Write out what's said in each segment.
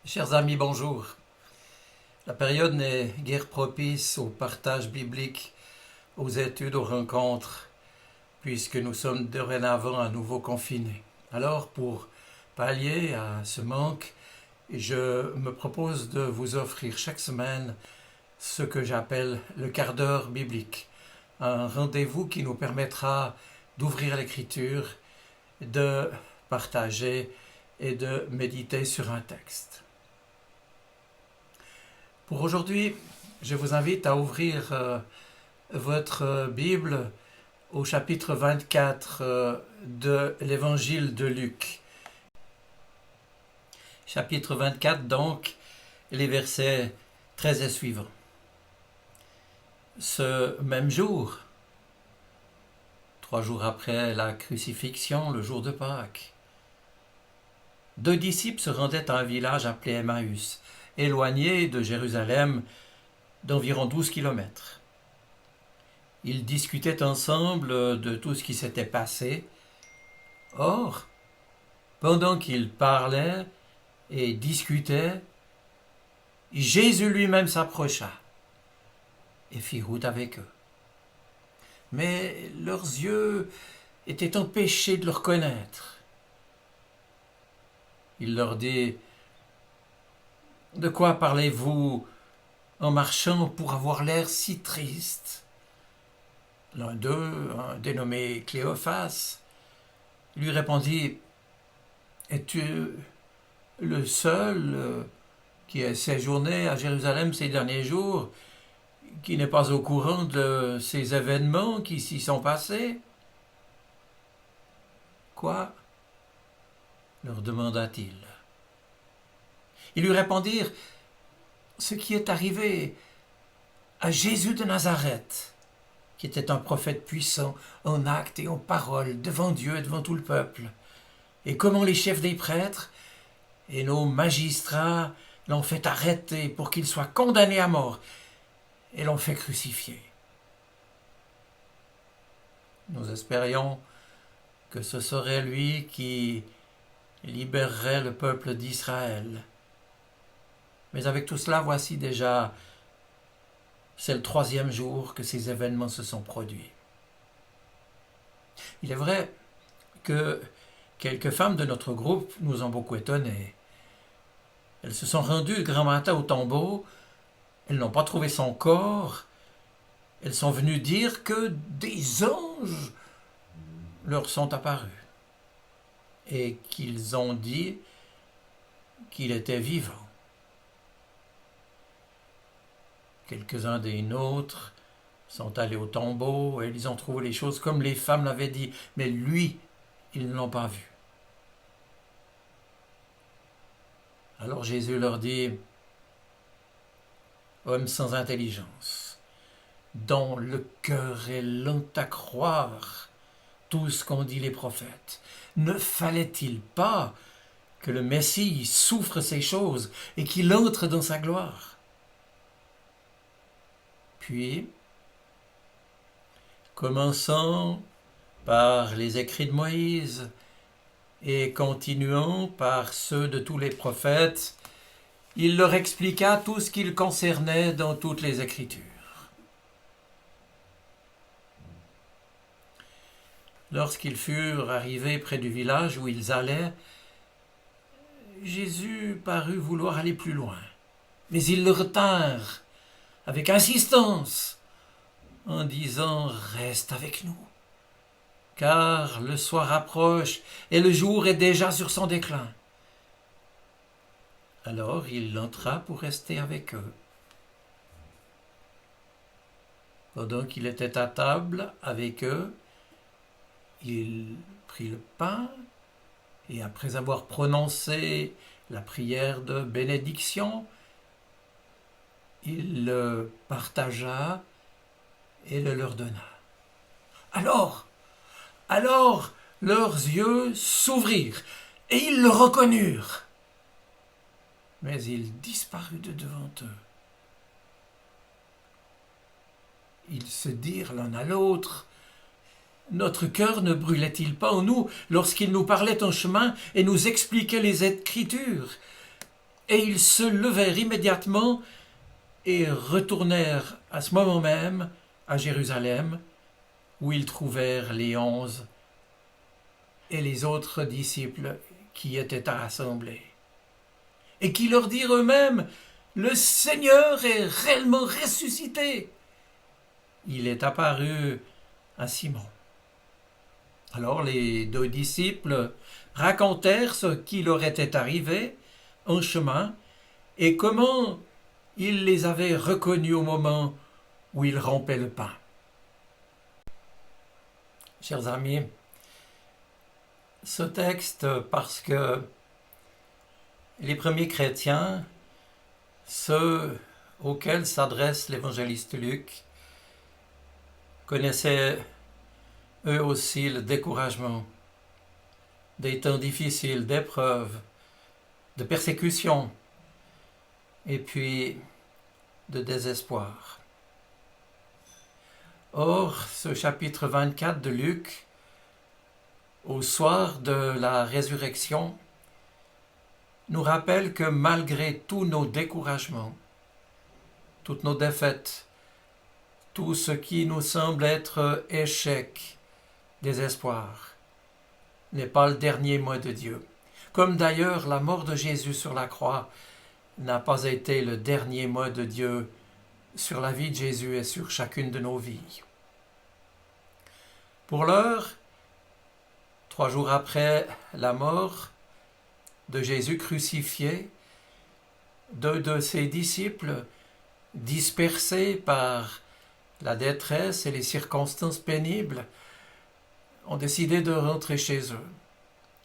Chers amis, bonjour. La période n'est guère propice au partage biblique, aux études, aux rencontres, puisque nous sommes dorénavant à nouveau confinés. Alors, pour pallier à ce manque, je me propose de vous offrir chaque semaine ce que j'appelle le quart d'heure biblique, un rendez-vous qui nous permettra d'ouvrir l'Écriture, de partager et de méditer sur un texte. Pour aujourd'hui, je vous invite à ouvrir votre Bible au chapitre 24 de l'Évangile de Luc. Chapitre 24, donc, les versets 13 et suivants. Ce même jour, 3 jours après la crucifixion, le jour de Pâques, 2 disciples se rendaient à un village appelé Emmaüs, éloigné de Jérusalem d'environ 12 kilomètres. Ils discutaient ensemble de tout ce qui s'était passé. Or, pendant qu'ils parlaient et discutaient, Jésus lui-même s'approcha et fit route avec eux. Mais leurs yeux étaient empêchés de le reconnaître. Il leur dit: « De quoi parlez-vous en marchant pour avoir l'air si triste ?» L'un d'eux, un dénommé Cléophas, lui répondit: « Es-tu le seul qui ait séjourné à Jérusalem ces derniers jours, qui n'est pas au courant de ces événements qui s'y sont passés ?» « Quoi ?» leur demanda-t-il. Ils lui répondirent: « Ce qui est arrivé à Jésus de Nazareth, qui était un prophète puissant en actes et en paroles devant Dieu et devant tout le peuple, et comment les chefs des prêtres et nos magistrats l'ont fait arrêter pour qu'il soit condamné à mort et l'ont fait crucifier. Nous espérions que ce serait lui qui libérerait le peuple d'Israël. Mais avec tout cela, voici déjà, c'est le 3e jour que ces événements se sont produits. Il est vrai que quelques femmes de notre groupe nous ont beaucoup étonnés. Elles se sont rendues le grand matin au tombeau, elles n'ont pas trouvé son corps, elles sont venues dire que des anges leur sont apparus et qu'ils ont dit qu'il était vivant. Quelques-uns des nôtres sont allés au tombeau et ils ont trouvé les choses comme les femmes l'avaient dit, mais lui, ils ne l'ont pas vu. Alors Jésus leur dit: « Hommes sans intelligence, dont le cœur est lent à croire tout ce qu'ont dit les prophètes, ne fallait-il pas que le Messie souffre ces choses et qu'il entre dans sa gloire ?» Puis, commençant par les écrits de Moïse et continuant par ceux de tous les prophètes, il leur expliqua tout ce qu'il concernait dans toutes les Écritures. Lorsqu'ils furent arrivés près du village où ils allaient, Jésus parut vouloir aller plus loin, mais ils le retinrent avec insistance, en disant: « Reste avec nous, car le soir approche et le jour est déjà sur son déclin. » Alors il entra pour rester avec eux. Pendant qu'il était à table avec eux, il prit le pain et après avoir prononcé la prière de bénédiction, il le partagea et le leur donna. Alors leurs yeux s'ouvrirent et ils le reconnurent. Mais il disparut de devant eux. Ils se dirent l'un à l'autre: « Notre cœur ne brûlait-il pas en nous lorsqu'il nous parlait en chemin et nous expliquait les Écritures ? Et ils se levèrent immédiatement et retournèrent à ce moment même à Jérusalem, où ils trouvèrent les 11 et les autres disciples qui étaient assemblés, et qui leur dirent eux-mêmes: le Seigneur est réellement ressuscité. Il est apparu à Simon. Alors les 2 disciples racontèrent ce qui leur était arrivé en chemin et comment il les avait reconnus au moment où il rompait le pain. Chers amis, ce texte, parce que les premiers chrétiens, ceux auxquels s'adresse l'évangéliste Luc, connaissaient eux aussi le découragement, des temps difficiles, d'épreuves, de persécutions, et puis de désespoir. Or, ce chapitre 24 de Luc, au soir de la résurrection, nous rappelle que malgré tous nos découragements, toutes nos défaites, tout ce qui nous semble être échec, désespoir, n'est pas le dernier mot de Dieu. Comme d'ailleurs la mort de Jésus sur la croix n'a pas été le dernier mot de Dieu sur la vie de Jésus et sur chacune de nos vies. Pour l'heure, 3 jours après la mort de Jésus crucifié, 2 de ses disciples, dispersés par la détresse et les circonstances pénibles, ont décidé de rentrer chez eux,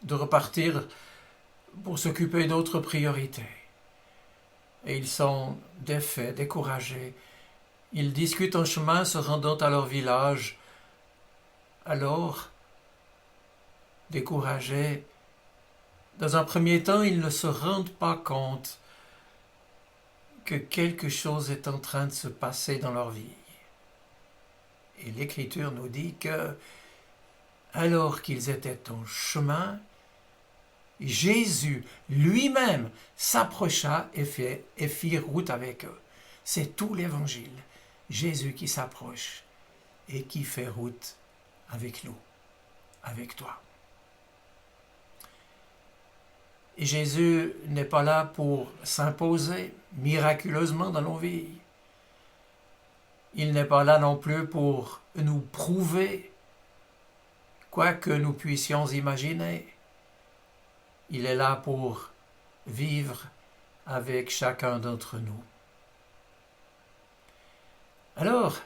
de repartir pour s'occuper d'autres priorités. Et ils sont défaits, découragés. Ils discutent en chemin, se rendant à leur village. Alors, découragés, dans un premier temps, ils ne se rendent pas compte que quelque chose est en train de se passer dans leur vie. Et l'Écriture nous dit que, alors qu'ils étaient en chemin, Jésus lui-même s'approcha et fit route avec eux. C'est tout l'Évangile. Jésus qui s'approche et qui fait route avec nous, avec toi. Et Jésus n'est pas là pour s'imposer miraculeusement dans nos vies. Il n'est pas là non plus pour nous prouver quoi que nous puissions imaginer. Il est là pour vivre avec chacun d'entre nous. Alors,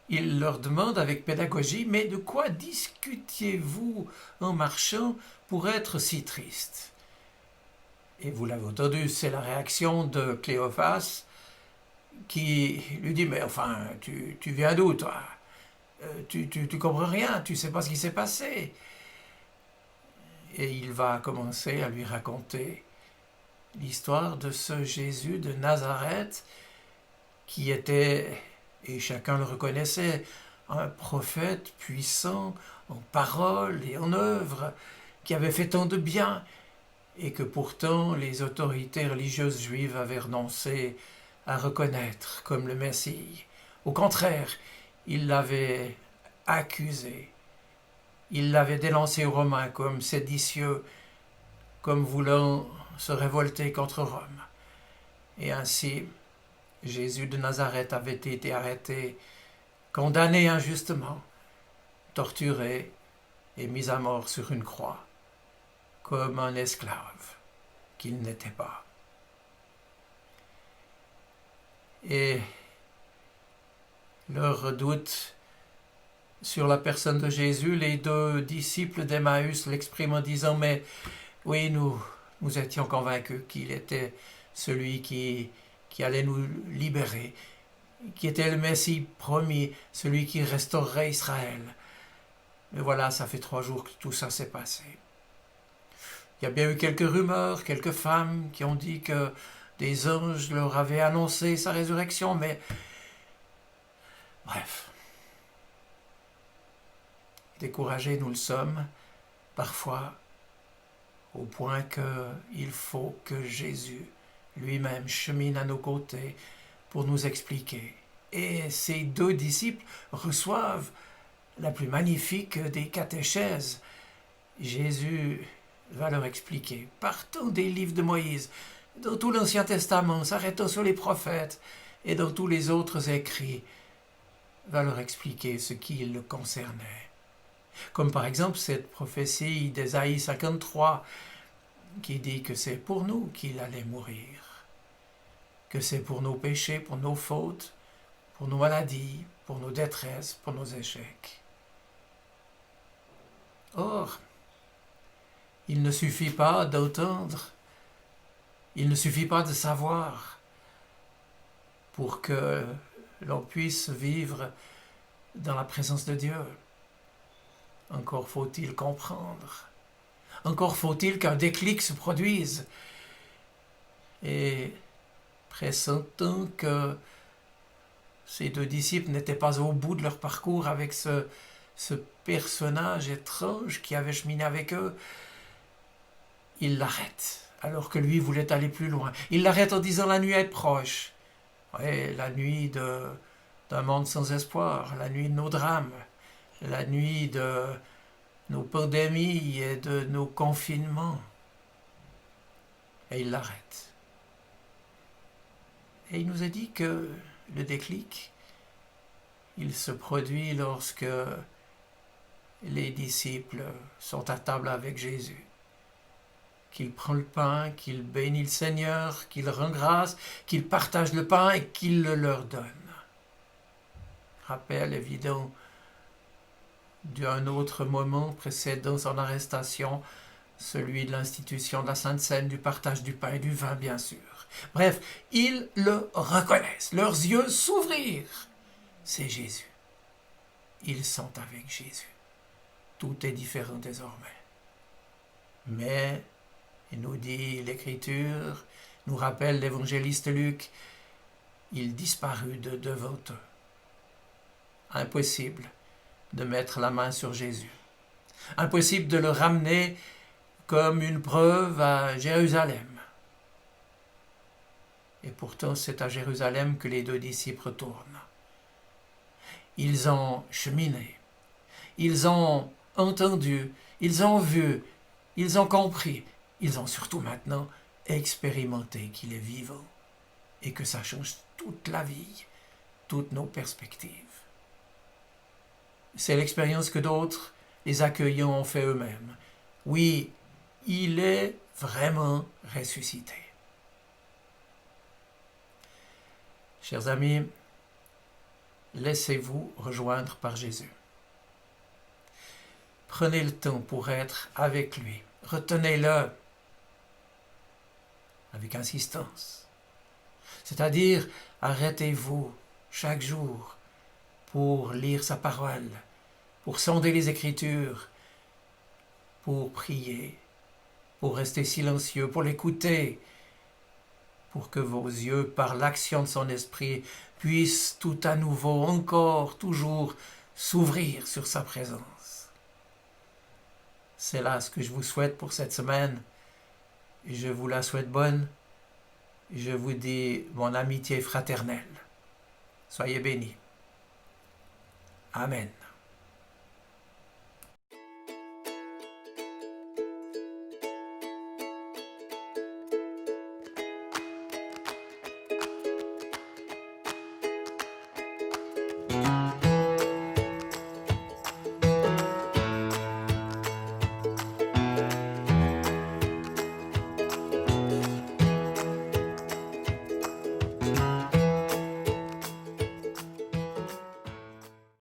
il leur demande avec pédagogie: mais de quoi discutiez-vous en marchant pour être si triste? Et vous l'avez entendu, c'est la réaction de Cléophas qui lui dit: mais enfin, tu viens d'où, toi? Tu comprends rien, tu sais pas ce qui s'est passé. Et il va commencer à lui raconter l'histoire de ce Jésus de Nazareth qui était, et chacun le reconnaissait, un prophète puissant en parole et en œuvre, qui avait fait tant de bien, et que pourtant les autorités religieuses juives avaient renoncé à reconnaître comme le Messie. Au contraire, ils l'avaient accusé. Il l'avait dénoncé aux Romains comme séditieux, comme voulant se révolter contre Rome. Et ainsi, Jésus de Nazareth avait été arrêté, condamné injustement, torturé et mis à mort sur une croix, comme un esclave qu'il n'était pas. Et leur doute sur la personne de Jésus, les 2 disciples d'Emmaüs l'expriment en disant: mais oui, nous étions convaincus qu'il était celui qui allait nous libérer, qui était le Messie promis, celui qui restaurerait Israël. Mais voilà, ça fait 3 jours que tout ça s'est passé. Il y a bien eu quelques rumeurs, quelques femmes qui ont dit que des anges leur avaient annoncé sa résurrection, mais bref. Découragés nous le sommes, parfois, au point qu'il faut que Jésus lui-même chemine à nos côtés pour nous expliquer. Et ces deux disciples reçoivent la plus magnifique des catéchèses. Jésus va leur expliquer, partant des livres de Moïse, dans tout l'Ancien Testament, s'arrêtant sur les prophètes et dans tous les autres écrits, va leur expliquer ce qui le concernait. Comme par exemple cette prophétie d'Ésaïe 53 qui dit que c'est pour nous qu'il allait mourir, que c'est pour nos péchés, pour nos fautes, pour nos maladies, pour nos détresses, pour nos échecs. Or, il ne suffit pas d'entendre, il ne suffit pas de savoir pour que l'on puisse vivre dans la présence de Dieu. Encore faut-il comprendre. Encore faut-il qu'un déclic se produise. Et pressentant que ces deux disciples n'étaient pas au bout de leur parcours avec ce personnage étrange qui avait cheminé avec eux, il l'arrête, alors que lui voulait aller plus loin. Il l'arrête en disant « la nuit est proche ». Ouais, la nuit d'un monde sans espoir, la nuit de nos drames, la nuit de nos pandémies et de nos confinements. Et il l'arrête. Et il nous a dit que le déclic, il se produit lorsque les disciples sont à table avec Jésus, qu'il prend le pain, qu'il bénit le Seigneur, qu'il rend grâce, qu'il partage le pain et qu'il le leur donne. Rappel évident d'un autre moment précédant son arrestation, celui de l'institution de la Sainte Seine, du partage du pain et du vin, bien sûr. Bref, ils le reconnaissent, leurs yeux s'ouvrirent. C'est Jésus. Ils sont avec Jésus. Tout est différent désormais. Mais, il nous dit l'Écriture, nous rappelle l'évangéliste Luc, il disparut de devant eux. Impossible de mettre la main sur Jésus. Impossible de le ramener comme une preuve à Jérusalem. Et pourtant, c'est à Jérusalem que les deux disciples retournent. Ils ont cheminé, ils ont entendu, ils ont vu, ils ont compris, ils ont surtout maintenant expérimenté qu'il est vivant et que ça change toute la vie, toutes nos perspectives. C'est l'expérience que d'autres, les accueillants, ont fait eux-mêmes. Oui, il est vraiment ressuscité. Chers amis, laissez-vous rejoindre par Jésus. Prenez le temps pour être avec lui. Retenez-le avec insistance. C'est-à-dire, arrêtez-vous chaque jour pour lire sa parole, pour sonder les Écritures, pour prier, pour rester silencieux, pour l'écouter, pour que vos yeux, par l'action de son esprit, puissent tout à nouveau, encore, toujours, s'ouvrir sur sa présence. C'est là ce que je vous souhaite pour cette semaine. Je vous la souhaite bonne. Je vous dis mon amitié fraternelle. Soyez bénis. Amen.